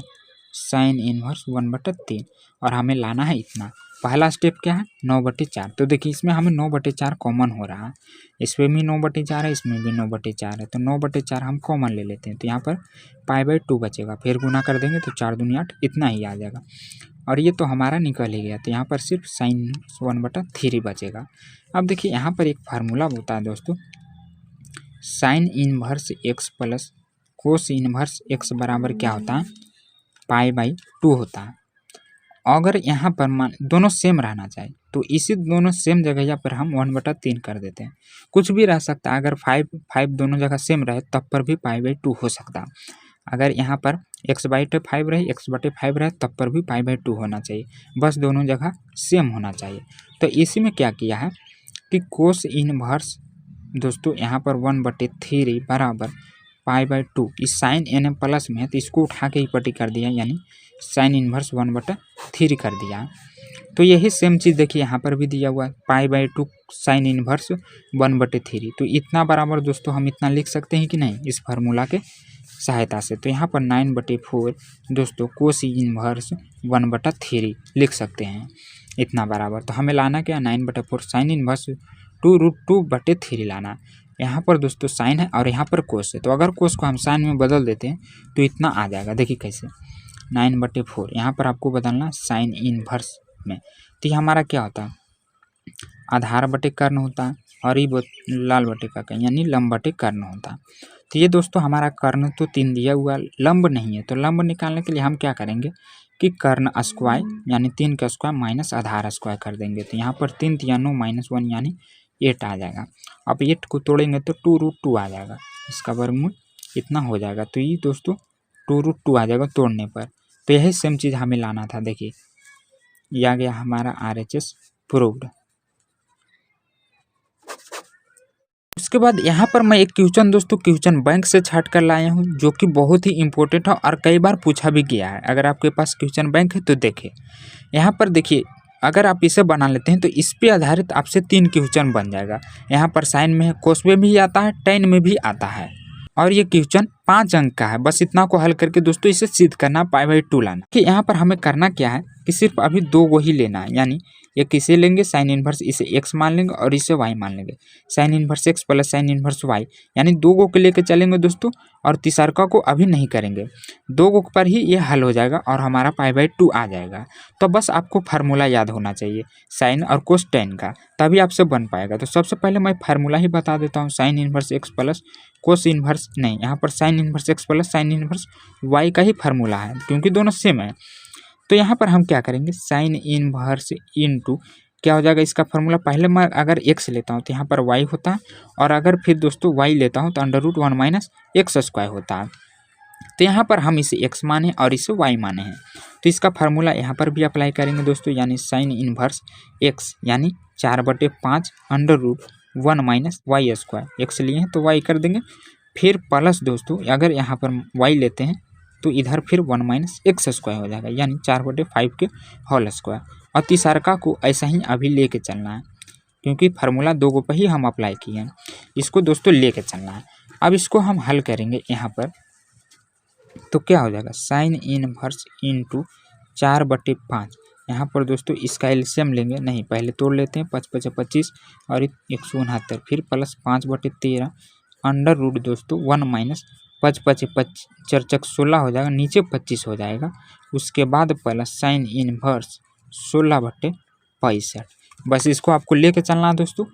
साइन इनवर्स 1/3, और हमें लाना है इतना। पहला स्टेप क्या है 9/4, तो देखिए इसमें हमें 9/4 कॉमन हो रहा है, इसमें भी 9/4 है, इसमें भी 9/4 है, तो 9/4 हम कॉमन ले लेते हैं। तो यहाँ पर π/2 बचेगा, फिर गुना कर देंगे तो 4 दूनी 8 इतना ही आ जाएगा, और ये तो हमारा निकल ही गया। तो यहाँ पर सिर्फ साइन 1/3 बचेगा। अब देखिए यहाँ पर एक फार्मूला होता है दोस्तों, साइन इनवर्स x प्लस कोस इनवर्स x बराबर क्या होता है π/2 होता है। अगर यहाँ पर मान दोनों सेम रहना चाहिए, तो इसी दोनों सेम जगह पर हम 1/3 कर देते हैं, कुछ भी रह सकता है। अगर 5 दोनों जगह सेम रहे तब पर भी π/2 हो सकता है। अगर यहाँ पर x/5 रहे x/5 रहे तब पर भी π/2 होना चाहिए, बस दोनों जगह सेम होना चाहिए। तो इसी में क्या किया है कि कोस इनवर्स दोस्तों यहाँ पर 1/3 बराबर π/2, इस साइन n प्लस में है तो इसको उठा के ही पट्टी कर दिया, यानी साइन इनवर्स 1/3 कर दिया। तो यही सेम चीज़ देखिए यहाँ पर भी दिया हुआ है π/2 साइन इनवर्स 1/3, तो इतना बराबर दोस्तों हम इतना लिख सकते हैं कि नहीं इस फार्मूला के सहायता से। तो यहाँ पर 9/4 दोस्तों कोस इनवर्स 1/3 लिख सकते हैं इतना बराबर। तो हमें लाना क्या 9/4 साइन इनवर्स 2√2/3 लाना। यहाँ पर दोस्तों साइन है और यहाँ पर कोस है, तो अगर कोस को हम साइन में बदल देते हैं तो इतना आ जाएगा। देखिए कैसे 9/4 यहाँ पर आपको बदलना साइन इनवर्स में। तो ये हमारा क्या होता है आधार बटे कर्ण होता है, और ई लाल बटे का कर्ण यानी लंब बटे कर्ण होता। तो ये दोस्तों हमारा कर्ण तो 3 दिया हुआ, लंब नहीं है, तो लंब निकालने के लिए हम क्या करेंगे कि कर्ण स्क्वायर यानी 3 का स्क्वायर माइनस आधार स्क्वायर कर देंगे। तो यहाँ पर 3 तिया 9 -1 यानी 8 आ जाएगा। अब 8 को तोड़ेंगे तो 2√2 आ जाएगा, इसका वर्गमूल इतना हो जाएगा। तो ये दोस्तों 2√2 आ जाएगा तोड़ने पर। तो यही सेम चीज़ हमें लाना था। देखिए ये आ गया हमारा RHS प्रूव्ड। उसके बाद यहाँ पर मैं एक क्वेश्चन दोस्तों क्वेश्चन बैंक से छाट कर लाया हूँ, जो कि बहुत ही इंपॉर्टेंट है और कई बार पूछा भी गया है। अगर आपके पास क्वेश्चन बैंक है तो देखिए यहाँ पर, देखिए अगर आप इसे बना लेते हैं तो इस पे आधारित आपसे 3 क्वेश्चन बन जाएगा। यहाँ पर साइन में है, कोस में भी आता है, टेन में भी आता है, और ये क्वेश्चन 5 अंक का है। बस इतना को हल करके दोस्तों इसे सिद्ध करना, π/2 लाना। कि यहाँ पर हमें करना क्या है कि सिर्फ अभी 2 को ही लेना है, यानी एक इसे लेंगे साइन इनवर्स, इसे x मान लेंगे और इसे y मान लेंगे। Sine inverse x plus sine inverse y, यानी 2 को लेके चलेंगे दोस्तों, और तीसरका को अभी नहीं करेंगे। 2 को पर ही ये हल हो जाएगा और हमारा π/2 आ जाएगा। तो बस आपको फार्मूला याद होना चाहिए साइन और कोस टेन का, तभी आपसे बन पाएगा। तो सबसे पहले मैं फार्मूला ही बता देता हूँ। Sine inverse x plus cos inverse नहीं, यहाँ पर sine inverse x plus sine inverse y का ही फार्मूला है, क्योंकि दोनों सेम है। तो यहाँ पर हम क्या करेंगे, साइन इनवर्स इनटू क्या हो जाएगा इसका फार्मूला। पहले मैं अगर x लेता हूँ तो यहाँ पर y होता है, और अगर फिर दोस्तों y लेता हूँ तो √1 माइनस x स्क्वायर होता है। तो यहाँ पर हम इसे x माने और इसे y माने हैं, तो इसका फार्मूला यहाँ पर भी अप्लाई करेंगे दोस्तों, यानी साइन इनवर्स x यानी 4/5 √1 माइनस y स्क्वायर। x लिए हैं तो y कर देंगे, फिर प्लस दोस्तों अगर यहाँ पर y लेते हैं तो इधर फिर 1 माइनस x स्क्वायर हो जाएगा, यानी 4/5 के होल स्क्वायर। और तीसरका को ऐसा ही अभी लेके चलना है, क्योंकि फार्मूला 2 को पर ही हम अप्लाई किए हैं, इसको दोस्तों लेके चलना है। अब इसको हम हल करेंगे यहाँ पर, तो क्या हो जाएगा साइन इनवर्स इनटू 4/5। यहाँ पर दोस्तों इसका एलसीएम लेंगे, नहीं पहले तोड़ लेते हैं, 5×5 = 25 और 169, फिर प्लस 5/13 अंडर रूट दोस्तों 1 माइनस 5×5 = 4×4 = 16 हो जाएगा, नीचे 25 हो जाएगा। उसके बाद प्लस साइन इनवर्स 16/65। बस इसको आपको लेके चलना है दोस्तों।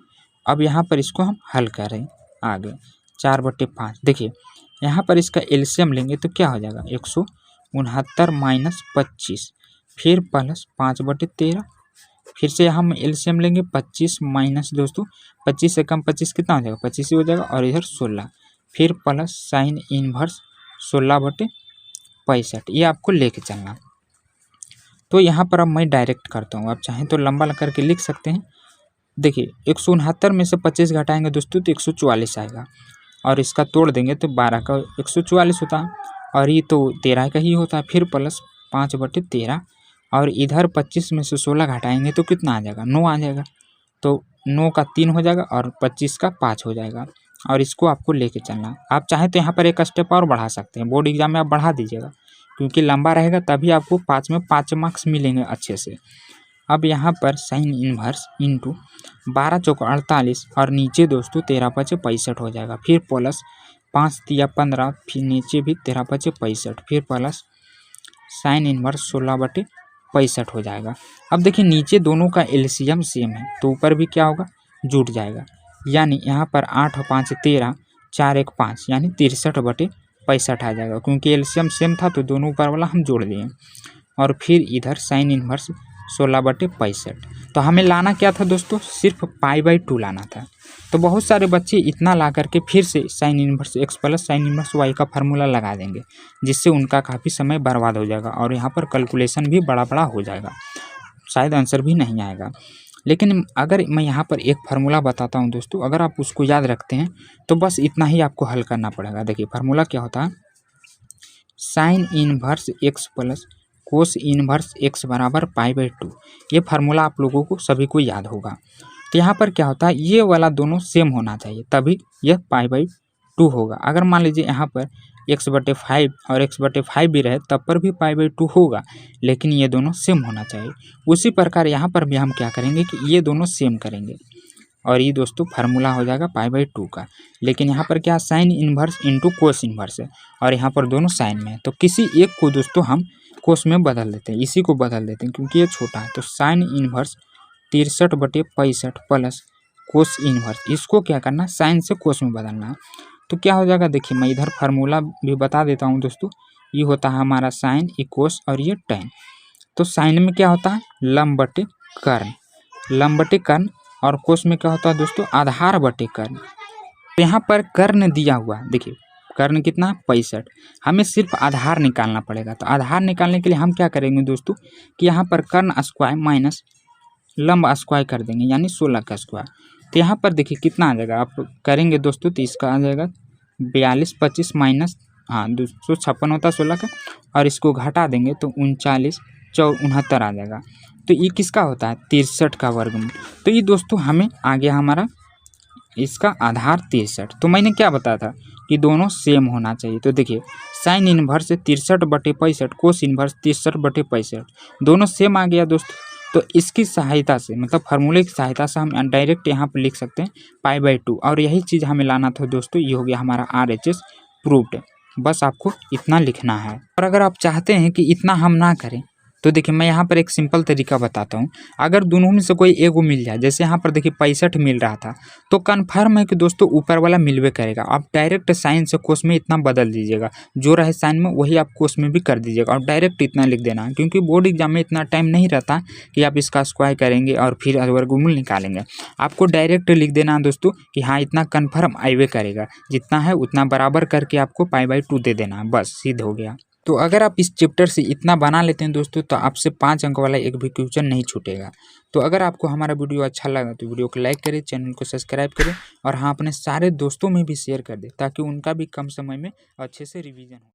अब यहाँ पर इसको हम हल करें आगे 4/5। देखिए यहाँ पर इसका एलसीएम लेंगे तो क्या हो जाएगा 169 माइनस 25, फिर प्लस 5/13, फिर से हम एलसीएम लेंगे 25 माइनस दोस्तों 25 से कम 25 कितना हो जाएगा 25 ही हो जाएगा, और इधर 16, फिर प्लस साइन इनवर्स 16/65। ये आपको लेके चलना। तो यहाँ पर अब मैं डायरेक्ट करता हूँ, आप चाहें तो लंबा करके लिख सकते हैं। देखिए 169 में से 25 घटाएंगे दोस्तों तो 144 आएगा, और इसका तोड़ देंगे तो 12 का 144 होता है, और ये तो 13 का ही होता है, फिर प्लस 5/13, और इधर 25 में से 16 घटाएंगे तो कितना आ जाएगा 9 आ जाएगा। तो 9 का 3 हो जाएगा और 25 का 5 हो जाएगा, और इसको आपको लेके चलना। आप चाहें तो यहाँ पर एक स्टेप और बढ़ा सकते हैं, बोर्ड एग्जाम में आप बढ़ा दीजिएगा, क्योंकि लंबा रहेगा तभी आपको 5 में 5 मार्क्स मिलेंगे अच्छे से। अब यहाँ पर साइन इनवर्स इनटू 12×4 = 48, और नीचे दोस्तों 13×5 = 65 हो जाएगा, फिर प्लस 5×3 = 15, फिर नीचे भी 13×5 = 65, फिर प्लस साइन इनवर्स 16/65 हो जाएगा। अब देखिए नीचे दोनों का एलसीएम सेम है, तो ऊपर भी क्या होगा जुट जाएगा, यानी यहाँ पर 8 और 5 = 13, 4 × 1 = 5, यानी 63/65 आ जाएगा, क्योंकि एलसीएम सेम था तो दोनों ऊपर वाला हम जोड़ दिए। और फिर इधर साइन इनवर्स 16/65। तो हमें लाना क्या था दोस्तों, सिर्फ π/2 लाना था। तो बहुत सारे बच्चे इतना ला करके फिर से sine inverse x plus sine inverse y का फार्मूला लगा देंगे, जिससे उनका काफ़ी समय बर्बाद हो जाएगा, और यहाँ पर कैलकुलेशन भी बड़ा हो जाएगा, शायद आंसर भी नहीं आएगा। लेकिन अगर मैं यहाँ पर एक फार्मूला बताता हूँ दोस्तों, अगर आप उसको याद रखते हैं तो बस इतना ही आपको हल करना पड़ेगा। देखिए फार्मूला क्या होता है, साइन इनवर्स x प्लस कोस इनवर्स x बराबर π/2। ये फार्मूला आप लोगों को सभी को याद होगा। तो यहाँ पर क्या होता है, ये वाला दोनों सेम होना चाहिए, तभी यह π/2 होगा। अगर मान लीजिए यहाँ पर x/5 और x/5 भी रहे तब पर भी π/2 होगा, लेकिन ये दोनों सेम होना चाहिए। उसी प्रकार यहाँ पर भी हम क्या करेंगे कि ये दोनों सेम करेंगे, और ये दोस्तों फार्मूला हो जाएगा π/2 का। लेकिन यहाँ पर क्या sine inverse into cos inverse है, और यहाँ पर दोनों साइन में है, तो किसी एक को दोस्तों हम कोस में बदल देते हैं, इसी को बदल देते हैं क्योंकि ये छोटा है। तो sine inverse 63/65 plus cos inverse, इसको क्या करना साइन से कोस में बदलना। तो क्या हो जाएगा देखिए, मैं इधर फार्मूला भी बता देता हूँ दोस्तों। ये होता है हमारा साइन, ये कोस और ये टेन। तो साइन में क्या होता है लंब बटे कर्ण, लंब बटे कर्ण, और कोस में क्या होता है दोस्तों आधार बटे कर्ण। तो यहाँ पर कर्ण दिया हुआ देखिए, कर्ण कितना 65, हमें सिर्फ आधार निकालना पड़ेगा। तो आधार निकालने के लिए हम क्या करेंगे दोस्तों कि यहाँ पर कर्ण स्क्वायर माइनस लंब स्क्वायर कर देंगे, यानी 16 का स्क्वायर। तो यहाँ पर देखिए कितना आ जाएगा, आप करेंगे दोस्तों तो इसका आ जाएगा 42, 25 माइनस 256 होता है 16 का, और इसको घटा देंगे तो 39, 69 आ जाएगा। तो ये किसका होता है 63 का वर्गमूल। तो ये दोस्तों हमें आ गया हमारा इसका आधार 63। तो मैंने क्या बताया था कि दोनों सेम होना चाहिए। तो देखिए साइन इनवर्स 63/65, कोस इनवर्स 63/65, दोनों सेम आ गया दोस्तों। तो इसकी सहायता से मतलब फार्मूले की सहायता से हम डायरेक्ट यहाँ पर लिख सकते हैं π/2, और यही चीज़ हमें लाना था दोस्तों। ये हो गया हमारा RHS प्रूव्ड। बस आपको इतना लिखना है। और अगर आप चाहते हैं कि इतना हम ना करें तो देखिए मैं यहाँ पर एक सिंपल तरीका बताता हूँ। अगर दोनों में से कोई एगो मिल जाए, जैसे यहाँ पर देखिए 65 मिल रहा था, तो कन्फर्म है कि दोस्तों ऊपर वाला मिलवे करेगा। आप डायरेक्ट साइन से कोस में इतना बदल दीजिएगा, जो रहे साइन में वही आप कोस में भी कर दीजिएगा, और डायरेक्ट इतना लिख देना, क्योंकि बोर्ड एग्जाम में इतना टाइम नहीं रहता कि आप इसका स्क्वायर करेंगे और फिर वर्गमूल निकालेंगे। आपको डायरेक्ट लिख देना दोस्तों कि हाँ इतना कन्फर्म आइवे करेगा, जितना है उतना बराबर करके आपको π/2 दे देना, बस सिद्ध हो गया। तो अगर आप इस चैप्टर से इतना बना लेते हैं दोस्तों, तो आपसे 5 अंक वाला एक भी क्वेश्चन नहीं छूटेगा। तो अगर आपको हमारा वीडियो अच्छा लगा तो वीडियो को लाइक करें, चैनल को सब्सक्राइब करें, और हाँ अपने सारे दोस्तों में भी शेयर कर दें, ताकि उनका भी कम समय में अच्छे से रिवीजन हो।